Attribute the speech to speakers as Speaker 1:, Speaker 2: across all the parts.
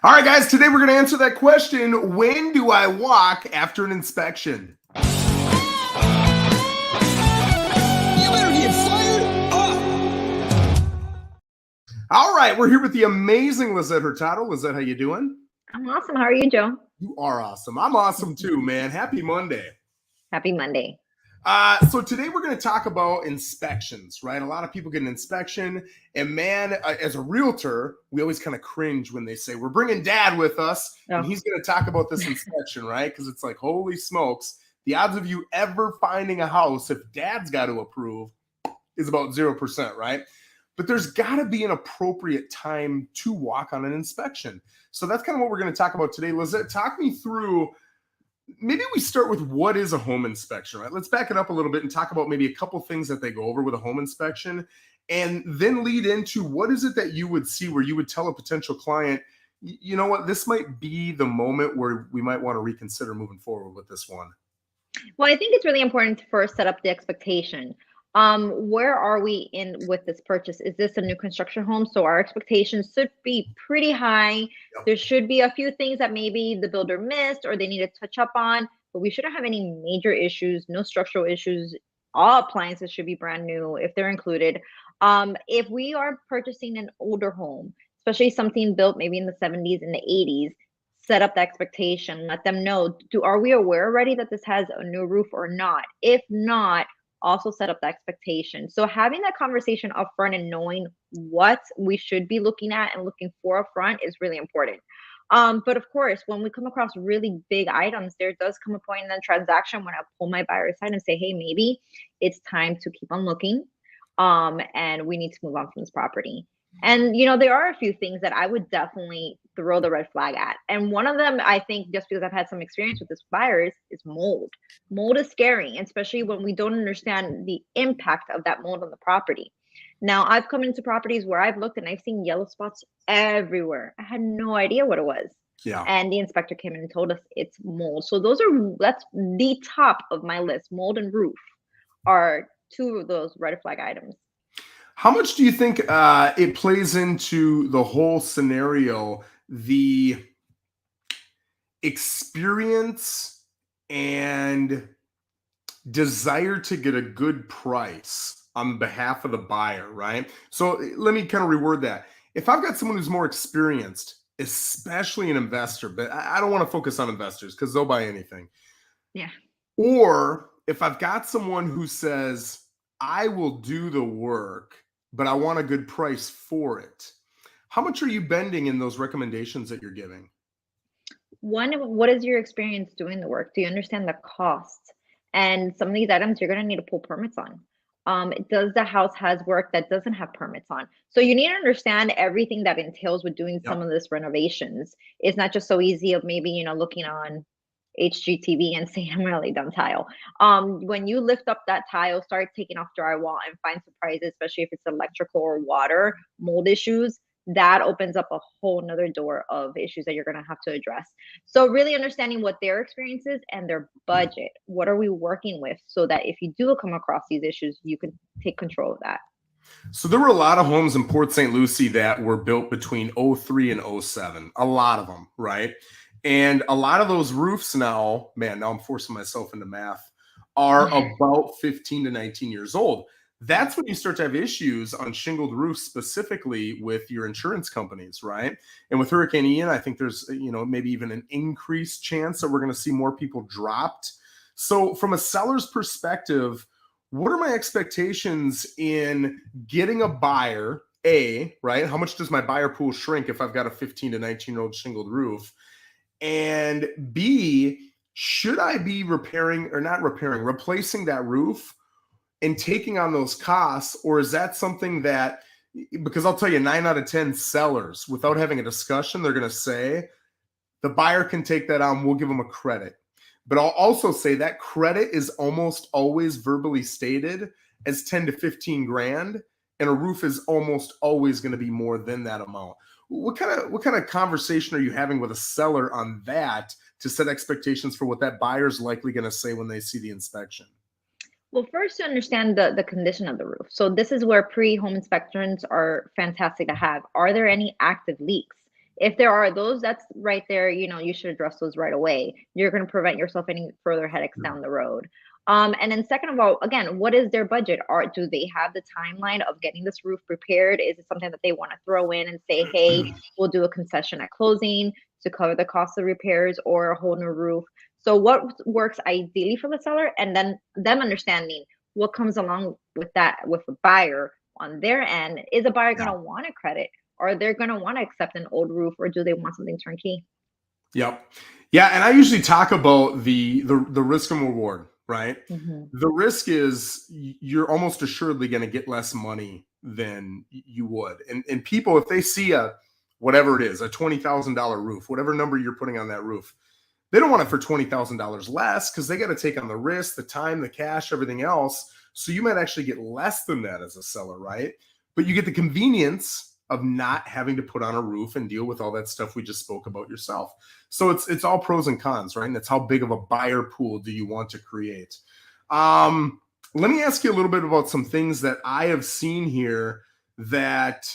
Speaker 1: All right, guys, today we're going to answer that question. When do I walk after an inspection?
Speaker 2: You better get fired up.
Speaker 1: All right, we're here with the amazing Lissette Hurtado. Lissette, how you doing?
Speaker 3: I'm awesome. How are you, Joe?
Speaker 1: You are awesome. I'm awesome too, man. Happy Monday.
Speaker 3: Happy Monday.
Speaker 1: So today we're going to talk about inspections, right? A lot of people get an inspection, and man, as a realtor, we always kind of cringe when they say, we're bringing dad with us, and he's going to talk about this inspection, right? Because it's like, holy smokes, the odds of you ever finding a house if dad's got to approve is about 0%, right? But there's got to be an appropriate time to walk on an inspection. So that's kind of what we're going to talk about today. Lissette, talk me through. Maybe we start with what is a home inspection, right? Let's back it up a little bit and talk about maybe a couple things that they go over with a home inspection, and then lead into what is it that you would see where you would tell a potential client, you know what, this might be the moment where we might want to reconsider moving forward with this one.
Speaker 3: Well, I think it's really important to first set up the expectation. Where are we in with this purchase? Is this a new construction home? So our expectations should be pretty high. Yep. There should be a few things that maybe the builder missed or they need to touch up on, but we shouldn't have any major issues, no structural issues. All appliances should be brand new if they're included. If we are purchasing an older home, especially something built maybe in the 70s and the 80s, set up the expectation, let them know, are we aware already that this has a new roof or not? If not, also set up the expectation. So having that conversation up front and knowing what we should be looking at and looking for up front is really important. But of course, when we come across really big items, there does come a point in the transaction when I pull my buyer aside and say, hey, maybe it's time to keep on looking, and we need to move on from this property. And, you know, there are a few things that I would definitely throw the red flag at. And one of them, I think, just because I've had some experience with this buyers, is mold. Mold is scary, especially when we don't understand the impact of that mold on the property. Now, I've come into properties where I've looked and I've seen yellow spots everywhere. I had no idea what it was.
Speaker 1: Yeah.
Speaker 3: And the inspector came in and told us it's mold. So that's the top of my list. Mold and roof are two of those red flag items.
Speaker 1: How much do you think it plays into the whole scenario, the experience and desire to get a good price on behalf of the buyer, right? So let me kind of reword that. If I've got someone who's more experienced, especially an investor, but I don't want to focus on investors because they'll buy anything.
Speaker 3: Yeah.
Speaker 1: Or if I've got someone who says, I will do the work, but I want a good price for it. How much are you bending in those recommendations that you're giving?
Speaker 3: One, what is your experience doing the work? Do you understand the cost? And some of these items you're going to need to pull permits on. Does the house has work that doesn't have permits on? So you need to understand everything that entails with doing some of this renovations. It's not just so easy of maybe, you know, looking on HGTV and saying I'm really done tile. When you lift up that tile, start taking off drywall and find surprises, especially if it's electrical or water, mold issues, that opens up a whole nother door of issues that you're going to have to address. So really understanding what their experience is and their budget. What are we working with so that if you do come across these issues, you can take control of that.
Speaker 1: So there were a lot of homes in Port St. Lucie that were built between 03 and 07. A lot of them, right? And a lot of those roofs now, man, now I'm forcing myself into math, are about 15 to 19 years old. That's when you start to have issues on shingled roofs, specifically with your insurance companies, right? And with Hurricane Ian, I think there's, you know, maybe even an increased chance that we're going to see more people dropped. So from a seller's perspective, what are my expectations in getting a buyer, A, right? How much does my buyer pool shrink if I've got a 15 to 19-year-old shingled roof? And B, should I be replacing that roof and taking on those costs? Or is that something that, because I'll tell you, 9 out of 10 sellers, without having a discussion, they're going to say, the buyer can take that on, we'll give them a credit. But I'll also say that credit is almost always verbally stated as 10 to 15 grand, and a roof is almost always going to be more than that amount. What kind of conversation are you having with a seller on that to set expectations for what that buyer's likely going to say when they see the inspection?
Speaker 3: Well, first to understand the condition of the roof. So this is where pre-home inspections are fantastic to have. Are there any active leaks? If there are those, that's right there, you should address those right away. You're going to prevent yourself any further headaches down the road. And then second of all, again, what is their budget? Do they have the timeline of getting this roof prepared? Is it something that they want to throw in and say, hey, we'll do a concession at closing to cover the cost of repairs or a whole new roof? So what works ideally for the seller, and then them understanding what comes along with that with a buyer on their end. Is a buyer going to want a credit? Or they're going to want to accept an old roof, or do they want something turnkey?
Speaker 1: Yep. Yeah, and I usually talk about the risk and reward, right? The risk is you're almost assuredly going to get less money than you would. And people, if they see whatever it is, a $20,000 roof, whatever number you're putting on that roof, they don't want it for $20,000 less because they got to take on the risk, the time, the cash, everything else. So you might actually get less than that as a seller, right? But you get the convenience of not having to put on a roof and deal with all that stuff we just spoke about yourself. So it's all pros and cons, right? And that's how big of a buyer pool do you want to create? Let me ask you a little bit about some things that I have seen here that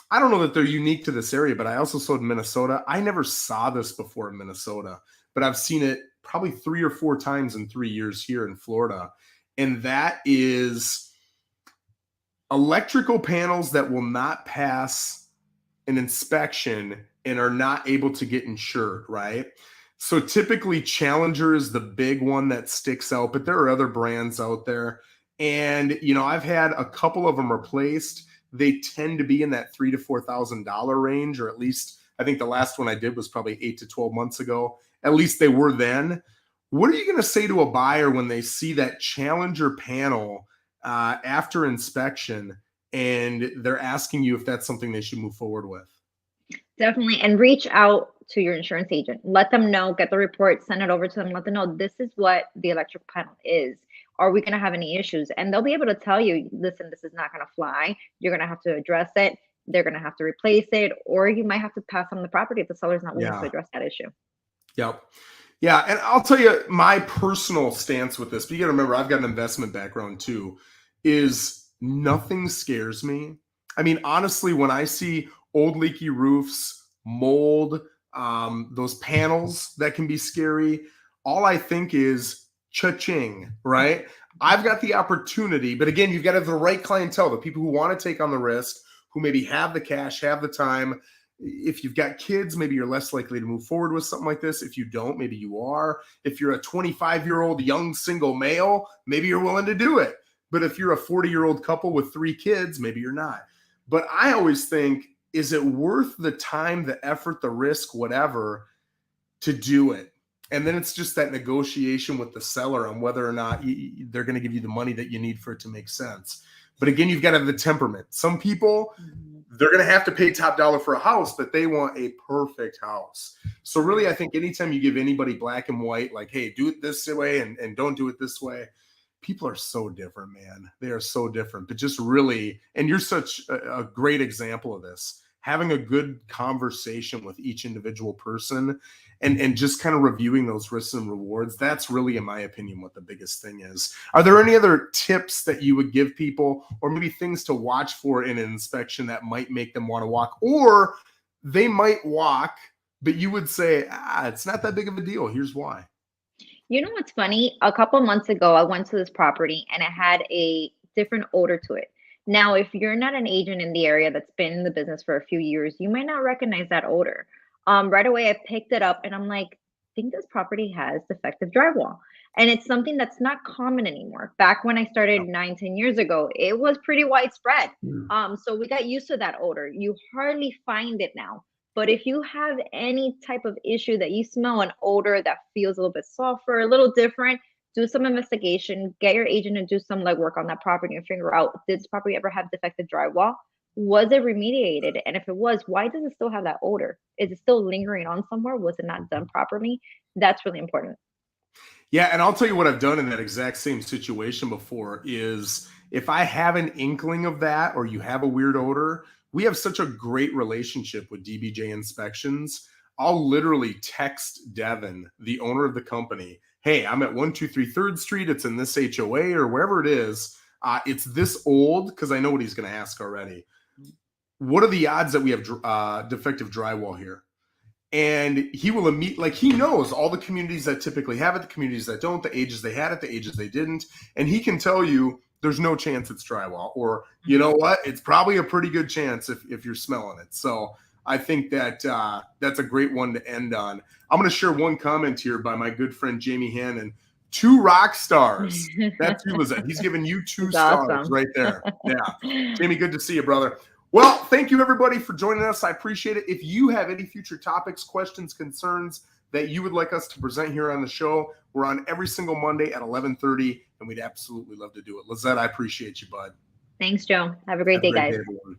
Speaker 1: I don't know that they're unique to this area, but I also saw in Minnesota. I never saw this before in Minnesota, but I've seen it probably 3 or 4 times in 3 years here in Florida. And that is electrical panels that will not pass an inspection and are not able to get insured, right? So typically Challenger is the big one that sticks out, but there are other brands out there. And, I've had a couple of them replaced. They tend to be in that $3,000 to $4,000 range, or at least I think the last one I did was probably 8 to 12 months ago. At least they were then. What are you going to say to a buyer when they see that Challenger panel after inspection and they're asking you if that's something they should move forward with?
Speaker 3: Definitely. And reach out to your insurance agent. Let them know, get the report, send it over to them, let them know this is what the electric panel is. Are we going to have any issues? And they'll be able to tell you, listen, this is not going to fly. You're going to have to address it. They're going to have to replace it, or you might have to pass on the property if the seller's not willing to address that issue.
Speaker 1: Yep. Yeah. And I'll tell you my personal stance with this, but you got to remember, I've got an investment background too, is nothing scares me. I mean, honestly, when I see old leaky roofs, mold, those panels that can be scary, all I think is cha-ching, right? I've got the opportunity, but again, you've got to have the right clientele, the people who want to take on the risk, who maybe have the cash, have the time. If you've got kids, maybe you're less likely to move forward with something like this. If you don't, maybe you are. If you're a 25-year-old young single male, maybe you're willing to do it. But if you're a 40-year-old couple with 3 kids, maybe you're not. But I always think, is it worth the time, the effort, the risk, whatever, to do it? And then it's just that negotiation with the seller on whether or not they're going to give you the money that you need for it to make sense. But again, you've got to have the temperament. Some people, they're going to have to pay top dollar for a house, but they want a perfect house. So really, I think anytime you give anybody black and white, like, hey, do it this way and don't do it this way, people are so different, man. They are so different. But just really, and you're such a great example of this, having a good conversation with each individual person and just kind of reviewing those risks and rewards. That's really, in my opinion, what the biggest thing is. Are there any other tips that you would give people, or maybe things to watch for in an inspection that might make them want to walk, or they might walk, but you would say, it's not that big of a deal. Here's why.
Speaker 3: You know what's funny? A couple months ago, I went to this property and it had a different odor to it. Now, if you're not an agent in the area that's been in the business for a few years, you might not recognize that odor. Right away, I picked it up and I'm like, I think this property has defective drywall. And it's something that's not common anymore. Back when I started 9-10 years ago, it was pretty widespread. So we got used to that odor. You hardly find it now. But if you have any type of issue that you smell an odor that feels a little bit softer, a little different, do some investigation, get your agent to do some legwork on that property and figure out, did this property ever have defective drywall? Was it remediated? And if it was, why does it still have that odor? Is it still lingering on somewhere? Was it not done properly? That's really important.
Speaker 1: Yeah, and I'll tell you what I've done in that exact same situation before is if I have an inkling of that, or you have a weird odor, we have such a great relationship with DBJ Inspections. I'll literally text Devin, the owner of the company, hey, I'm at 123 3rd Street. It's in this HOA or wherever it is. It's this old, because I know what he's going to ask already. what are the odds that we have defective drywall here? And he will like he knows all the communities that typically have it, the communities that don't, the ages they had it, the ages they didn't. And he can tell you there's no chance it's drywall, or you know what, it's probably a pretty good chance if you're smelling it. So I think that that's a great one to end on. I'm going to share one comment here by my good friend Jamie Hannon. 2 rock stars. That's you, Lissette. He's giving you 2 stars
Speaker 3: awesome.
Speaker 1: right there. Yeah. Jamie, good to see you, brother. Well, thank you, everybody, for joining us. I appreciate it. If you have any future topics, questions, concerns that you would like us to present here on the show, we're on every single Monday at 11:30, and we'd absolutely love to do it. Lissette, I appreciate you, bud.
Speaker 3: Thanks, Joe. Have a great day, guys.
Speaker 1: Everyone.